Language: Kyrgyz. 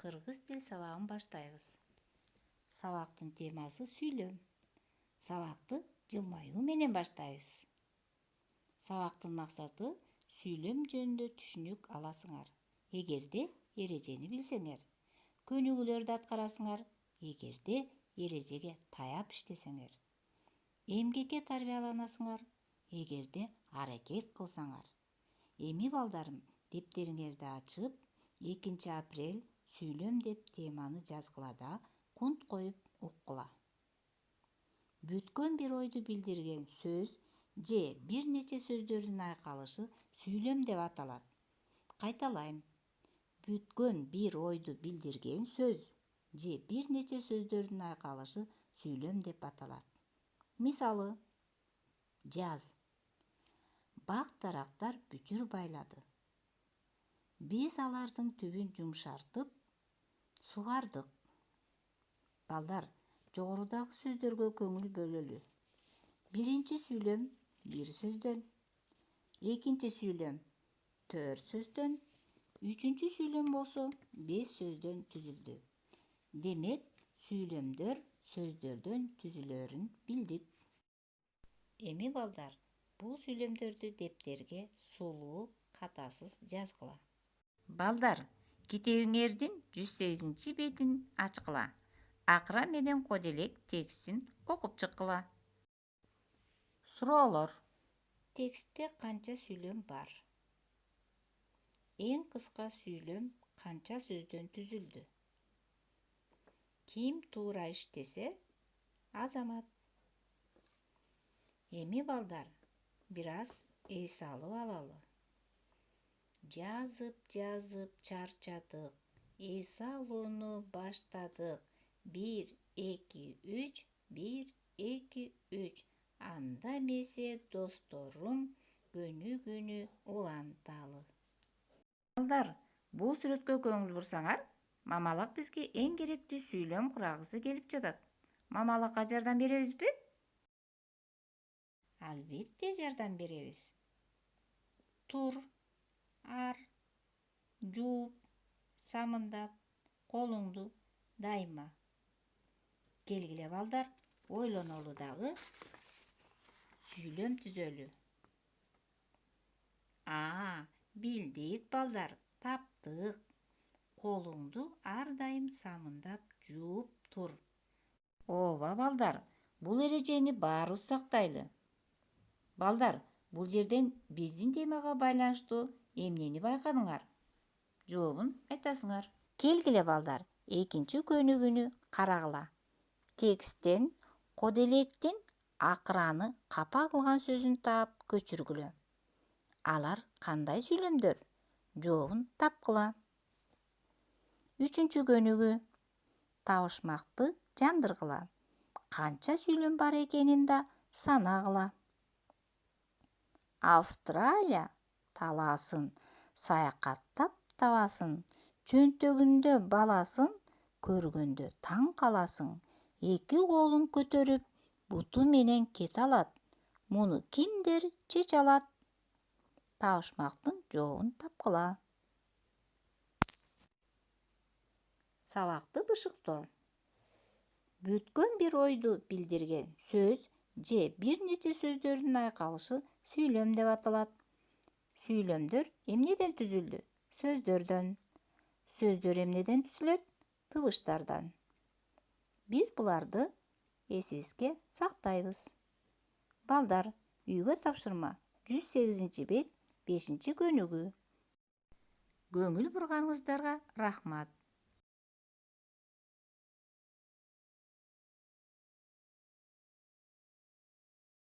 Кыргыз тил сабагын баштайбыз. Сабактын темасы сүйлөм. Сабакты жылмаюу менен баштайбыз. Сабактын максаты сүйлөм жөнүндө түшүнүк аласыңар. Эгерде эрежени билсеңер, көнүгүүлөрдү аткарасыңар. Эгерде эрежеге таяп иштесеңер, эмгекке тарбияланасыңар. Эгерде аракет кылсаңар. Эми балдарым, дептериңерди ачып, 2 апрель сүйлөм деп теманы жазгыла да кунт коюп уккула. Бүткөн бир ойду билдирген сөз же бир нече сөздөрдүн айкалышы сүйлөм деп аталат. Кайталайм. Бүткөн бир ойду билдирген сөз же бир нече сөздөрдүн айкалышы сүйлөм деп аталат. Мисалы: жаз. Бак дарактар бүчүр байлады. Биз алардын түбүн жумшартып сугардык. Балдар, жогорудагы сөздөргө көңүл бөлөлү. Биринчи сүйлөм бир сөздөн, экинчи сүйлөм 4 сөздөн, үчүнчү сүйлөм болсо 5 сөздөн түзүлдү. Демек, сүйлөмдөр сөздөрдөн түзүлөрүн билдик. Эми балдар, бул сүйлөмдөрдү дептерге сулуу, катасыз жазгыла. Балдар, китебиңердин 108 бетин ачкыла. Акыра менен Коделек текстин окуп чыккыла. Суроолор. Текстте канча сүйлөм бар? Эң кыска сүйлөм канча сөздөн түзүлдү? Ким туура иштесе, азамат. Эми балдар, бир аз эс алып алалы. Жазып чарчадык, эс алууну баштадык. 1, 2, 3, 1, 2, 3. Анда эмесе досторум күнү уланталы. Балдар, бул сүрөткө көңүл бурсаңар, мамалак бизге эң керектүү сүйлөм курагысы келип жатат. Мамалакка жардам беребизби? Албетте жардам беребиз. Тур, ар, жууп, самындап, колуңду дайыма. Келгиле балдар, ойлонолу дагы сүйлөм түзөлү. Билдик балдар, таптык. Колуңду ар дайым самындап жууп тур. Ооба балдар, бул эрежени баарыбыз сактайлы. Балдар, бул жерден биздин темага байланыштуу эмнени байкадыңар? Жообун айтасыңар. Келгиле балдар, экинчи көнүгүүнү карагыла. Тексттен Коделектин акыраны капа кылган сөзүн таап көчүргүлө. Алар кандай сүйлөмдөр? Жообун тапкыла. Үчүнчү көнүгүү. Табышмакты жандыргыла. Канча сүйлөм бар экенин да санагыла. Австралия талаасын, саякаттап табасын, чөнтөгүндө баласын, көргөндө таң каласың. 2 колун көтөрүп, буту менен кете алат. Муну кимдер чече алат? Табышмактын жообун тапкыла. Сабакты бышыктоо. Бүткөн бир ойду билдирген сөз же бир нече сөздөрдүн айкалышы сүйлөм деп аталат. Сүйлөмдөр эмнеден түзүлдү? Сөздөрдөн. Сөздөр эмнеден түзүлөт? Тыбыштардан. Биз буларды эсибизге сактайбыз. Балдар, үйгө тапшырма 108 бет 5 көнүгүү. Көңүл бурганыңыздарга рахмат.